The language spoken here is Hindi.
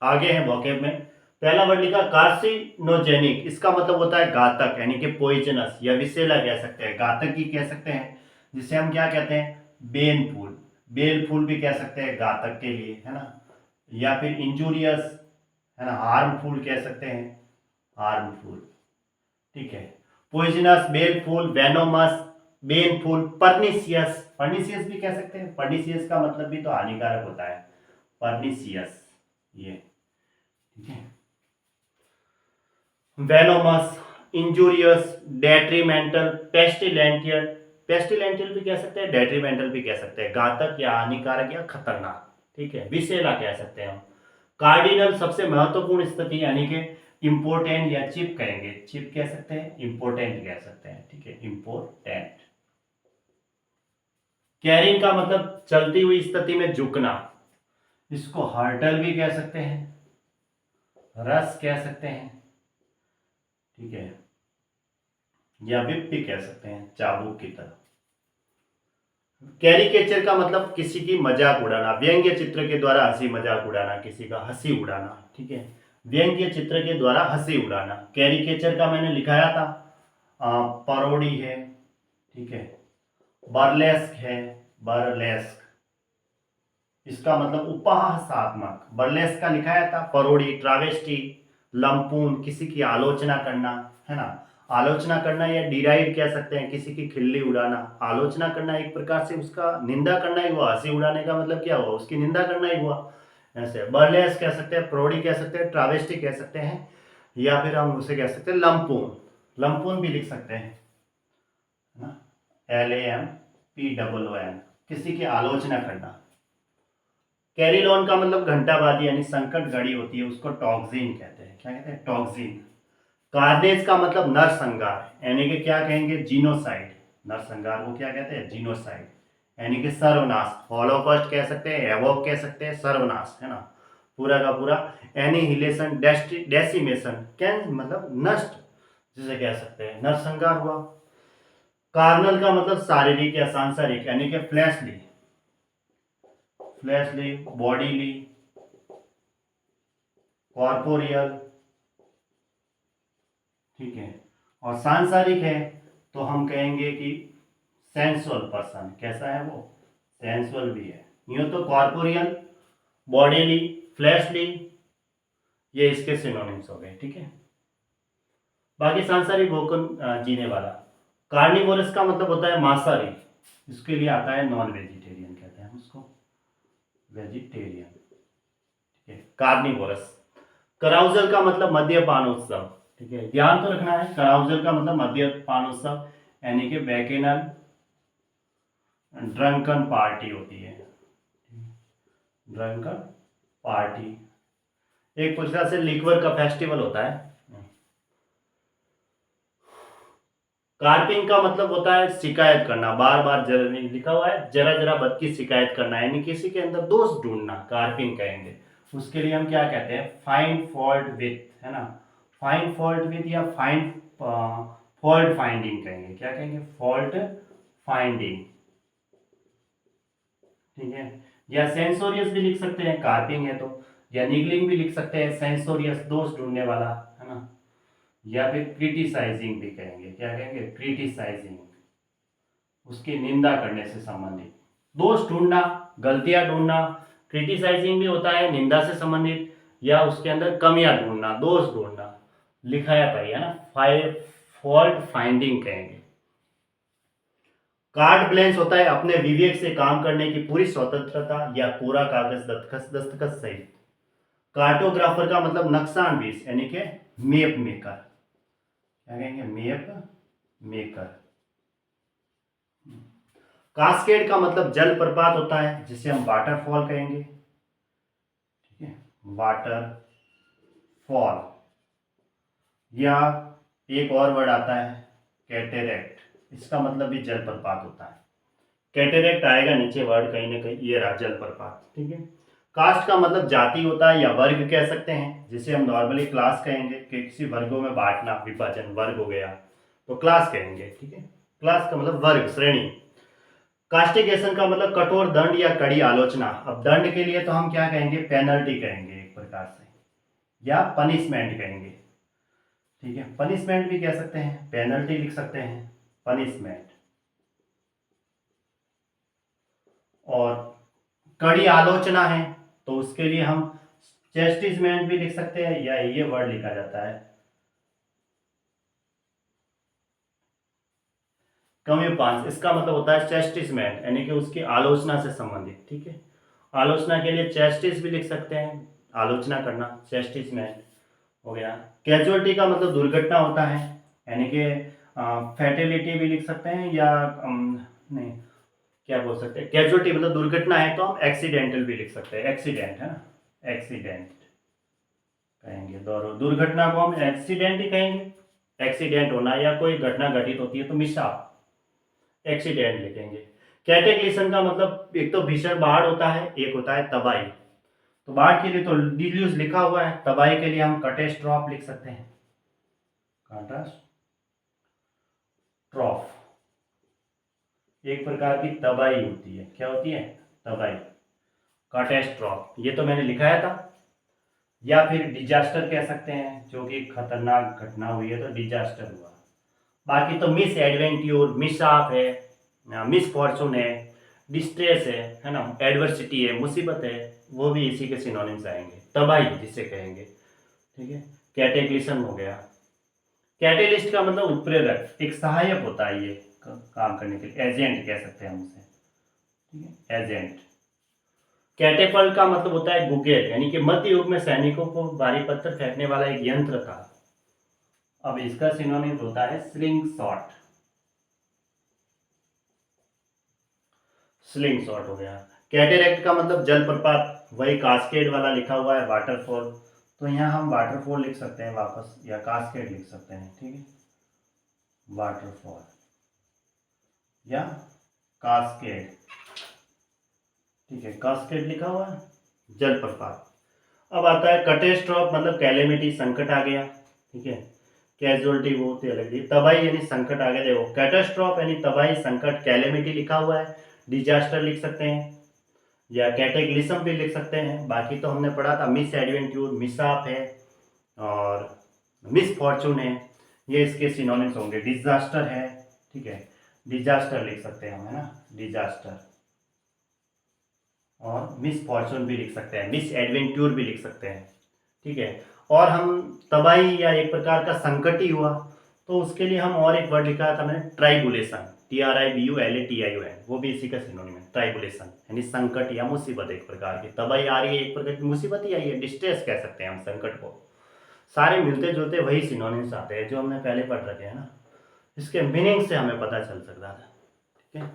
आगे है वोकेब में। पहला वर्ड लिखा कार्सिनोजेनिक, इसका मतलब होता है घातक, यानी कि पॉइजनस या विषैला कह सकते हैं, घातक ही कह सकते हैं। जिसे हम क्या कहते हैं, बेनफुल, बेलफुल भी कह सकते हैं घातक के लिए, है ना। या फिर इंजूरियस, है ना, हार्मफुल कह सकते हैं, हार्मफुल, ठीक है। पॉइजनस, बेलफुल, वेनोमस, बेनफुल, पर्निशियस, पर्निशियस भी कह सकते हैं, पर्निशियस का मतलब भी तो हानिकारक होता है, पर्निशियस, ये, ठीक है। वेनोमस, इंजूरियस, डेट्रीमेंटल, पेस्टिलेंटियल, पेस्टिलेंटियल भी कह सकते हैं, डेट्रीमेंटल भी कह सकते हैं, घातक या हानिकारक या खतरनाक, ठीक है। विषैला कह सकते हैं हम। कार्डिनल सबसे महत्वपूर्ण स्थिति, यानी कि इंपोर्टेंट या चिप कहेंगे, चिप कह सकते हैं, इंपोर्टेंट कह सकते हैं, ठीक है, इंपोर्टेंट। कैरिंग का मतलब चलती हुई स्थिति में झुकना, इसको हर्टल भी कह सकते हैं, रस कह सकते हैं, ठीक है, या विप भी कह सकते हैं, चाबुक की तरह। कैरिकेचर का मतलब किसी की मजाक उड़ाना, व्यंग्य चित्र के द्वारा हंसी मजाक उड़ाना, किसी का हंसी उड़ाना, ठीक है, व्यंग्य चित्र के द्वारा हंसी उड़ाना। कैरिकेचर का मैंने लिखाया था, परोडी है, ठीक है, बर्लेस्क है, बर्लेस्क, इसका मतलब उपहासात्मक, बर्लेस्क का लिखाया था, परोडी, ट्रावेस्टी, लंपून, किसी की आलोचना करना, है ना, आलोचना करना या डिराइड कह सकते हैं, किसी की खिल्ली उड़ाना। आलोचना करना एक प्रकार से उसका निंदा करना ही हुआ, हंसी उड़ाने का मतलब क्या हुआ, उसकी निंदा करना ही हुआ। ऐसे बर्लेस्क कह सकते हैं, परोडी कह सकते हैं, ट्रावेस्टी कह सकते हैं, या फिर हम उसे कह सकते हैं लंपून, लंपून भी लिख सकते हैं, है ना, LAMPOON, किसी की आलोचना करना। कैरिलॉन का मतलब घंटाबाजी, यानी संकट घड़ी होती है, उसको टॉक्सिन कहते हैं, क्या कहते हैं, टॉक्सिन। कार्नेज का मतलब नरसंहार, यानी कि क्या कहेंगे, जीनोसाइड, नरसंहार को क्या कहते हैं, जीनोसाइड, यानी कि सर्वनाश। हॉलोकॉस्ट कह सकते हैं, एवोक कह सकते हैं, सर्वनाश, है ना, पूरा का पूरा। एनिहिलेशन, डेसिमेशन, कैन मतलब नष्ट, जिसे कह सकते हैं, नरसंहार हुआ। कार्नल का मतलब शारीरिक या सांसारिक, यानी कि फ्लैशली, फ्लैशली, बॉडीली, कॉर्पोरियल, ठीक है। और सांसारिक है तो हम कहेंगे कि सेंसुअल पर्सन, कैसा है वो, सेंसुअल भी है। यूं तो कॉर्पोरियल, बॉडीली, फ्लैशली, ये इसके सिनोनिम्स हो गए, ठीक है। बाकी सांसारिक भोजन जीने वाला। कार्निवोरस का मतलब होता है मांसाहारी, इसके लिए आता है नॉन वेजिटेरियन, कहते हैं उसको वेजिटेरियन, ठीक है, कार्निवोरस। कराउजल का मतलब मद्यपान उत्सव, ठीक है, ध्यान तो रखना है, कराउजल का मतलब मद्यपान उत्सव, यानी कि बैकेनल ड्रंकन पार्टी होती है, ड्रंकन पार्टी, एक प्रकार से लिक्वर का फेस्टिवल होता है। कार्पिंग का मतलब होता है शिकायत करना, बार बार जरा, लिखा हुआ है जरा जरा बद की शिकायत करना, यानी किसी के अंदर दोष ढूंढना, कार्पिंग कहेंगे। उसके लिए हम क्या कहते हैं, फाइंड फॉल्ट विथ, है ना, फाइंड फॉल्ट विथ या फाइंड फॉल्ट फाइंडिंग कहेंगे, क्या कहेंगे, फॉल्ट फाइंडिंग, ठीक है। या सेंसोरियस भी लिख सकते हैं, कार्पिंग है तो, या निगलिंग भी लिख सकते हैं, सेंसोरियस दोष ढूंढने वाला, है ना। या फिर क्रिटिसाइजिंग भी कहेंगे, क्या कहेंगे, क्रिटिसाइजिंग, उसकी निंदा करने से संबंधित, दोष ढूंढना, गलतियां ढूंढना। क्रिटिसाइजिंग भी होता है निंदा से संबंधित, या उसके अंदर कमियां ढूंढना, दोष ढूंढना, लिखाया था, है ना, फॉल्ट फाइंडिंग कहेंगे। कार्ड ब्लैंच होता है अपने विवेक से काम करने की पूरी स्वतंत्रता या पूरा कागज दस्तखत सहित। कार्टोग्राफर का मतलब नक्शानबीस, यानी कि मैप मेकर, क्या कहेंगे, मैप मेकर। कास्केड का मतलब जलप्रपात होता है, जिसे हम वाटरफॉल कहेंगे, ठीक है, वाटरफॉल। या एक और वर्ड आता है कैटेरेक्ट, इसका मतलब भी जलप्रपात होता है, कैटेरेक्ट आएगा नीचे वर्ड कहीं ना कहीं, ये रहा जलप्रपात, ठीक है। कास्ट का मतलब जाति होता है या वर्ग कह सकते हैं, जिसे हम नॉर्मली क्लास कहेंगे, कि किसी वर्गों में बांटना, विभाजन, वर्ग हो गया तो क्लास कहेंगे, ठीक है। क्लास का मतलब वर्ग, श्रेणी। कास्टिगेशन का मतलब कठोर दंड या कड़ी आलोचना। अब दंड के लिए तो हम क्या कहेंगे, पेनल्टी कहेंगे एक प्रकार से, या पनिशमेंट कहेंगे, ठीक है। पनिशमेंट भी कह सकते हैं, पेनल्टी लिख सकते हैं, पनिशमेंट। और कड़ी आलोचना है तो उसके लिए हम चेस्टिसमेंट भी लिख सकते हैं, या ये वर्ड लिखा जाता है कम्युपांस। इसका मतलब होता है चेस्टिसमेंट, यानी कि उसकी आलोचना से संबंधित, ठीक है। आलोचना के लिए चेस्टिस भी लिख सकते हैं, आलोचना करना, चेस्टिसमेंट हो गया। कैजुअलिटी का मतलब दुर्घटना होता है, यानी कि फैटेलिटी भी लिख सकते हैं, या नहीं, क्या बोल सकते हैं, कैजुअलिटी मतलब दुर्घटना है तो हम एक्सीडेंटल भी लिख सकते हैं, एक्सीडेंट है ना, एक्सीडेंट कहेंगे। दुर्घटना को हम एक्सीडेंट ही कहेंगे, एक्सीडेंट होना या कोई घटना घटित होती है तो मिसहाप, एक्सीडेंट लिखेंगे। कैटेक्लिसन का मतलब एक तो भीषण बाढ़ होता है, एक होता है तबाही। तो बाढ़ के लिए तो डिल्यूज लिखा हुआ है, तबाही के लिए हम कैटेस्ट्रॉफ लिख सकते हैं, कैटेस्ट्रॉफ। एक प्रकार की तबाही होती है, क्या होती है, तबाही, कैटेस्ट्रॉफ, ये तो मैंने लिखाया था। या फिर डिजास्टर कह सकते हैं, जो कि खतरनाक घटना हुई है तो डिजास्टर हुआ। बाकी तो मिस एडवेंट्यूर, मिसआप है, मिस फॉर्चून है, डिस्ट्रेस है ना, एडवर्सिटी है, मुसीबत है, वो भी इसी के सिनोनिम्स आएंगे, तबाही जिसे कहेंगे, ठीक है। कैटेक्लिसन हो गया। कैटेलिस्ट का मतलब उत्प्रेरक, एक सहायक होता है ये काम करने के लिए, एजेंट कह सकते हैं हम उसे, ठीक है, एजेंट। कैटेपल्ट का मतलब होता है गुगेट, यानी कि मध्य युग में सैनिकों को भारी पत्थर फेंकने वाला एक यंत्र था। अब इसका सिनोनिम होता है स्लिंग शॉट, स्लिंग शॉट हो गया। कैटेरैक्ट का मतलब जलप्रपात, वही कास्केड वाला लिखा हुआ है, वाटरफॉल, तो यहाँ हम वाटरफॉल लिख सकते हैं वापस, या कास्केड लिख सकते हैं, ठीक है, वाटरफॉल या कास्केड, ठीक है, कास्केड लिखा हुआ है, जलप्रपात। अब आता है कैटेस्ट्रॉफ, मतलब कैलेमिटी, संकट आ गया, ठीक है। कैजुअलिटी वो होती है अलग ही, तबाही यानी संकट आ गया, देखो कैटेस्ट्रॉफ यानी तबाही, संकट, कैलेमिटी लिखा हुआ है, डिजास्टर लिख सकते हैं, या कैटेक्लिज्म भी लिख सकते हैं। बाकी तो हमने पढ़ा था मिस एडवेंट्यूर, मिसआप है और मिस फॉर्चून है, ये इसके सिनोनिम्स होंगे। डिजास्टर है, ठीक है, डिजास्टर लिख सकते हैं हम, है ना, डिजास्टर। और मिस फॉर्चून भी लिख सकते हैं, मिस एडवेंट्यूर भी लिख सकते हैं, ठीक है। और हम तबाही या एक प्रकार का संकट ही हुआ तो उसके लिए हम और एक वर्ड लिखा था मैंने, ट्राइबुलेशन, TRIBULATION, वो भी इसी का सिनोनिम है, ट्राइबुलेशन, यानी संकट या मुसीबत, एक प्रकार की तबाही आ रही है, एक प्रकार की मुसीबत ही आई है, डिस्ट्रेस कह सकते हैं हम संकट को। सारे मिलते जुलते वही सिनोनिम्स आते हैं जो हमने पहले पढ़ रखे हैं ना, इसके मीनिंग से हमें पता चल सकता था, ठीक है।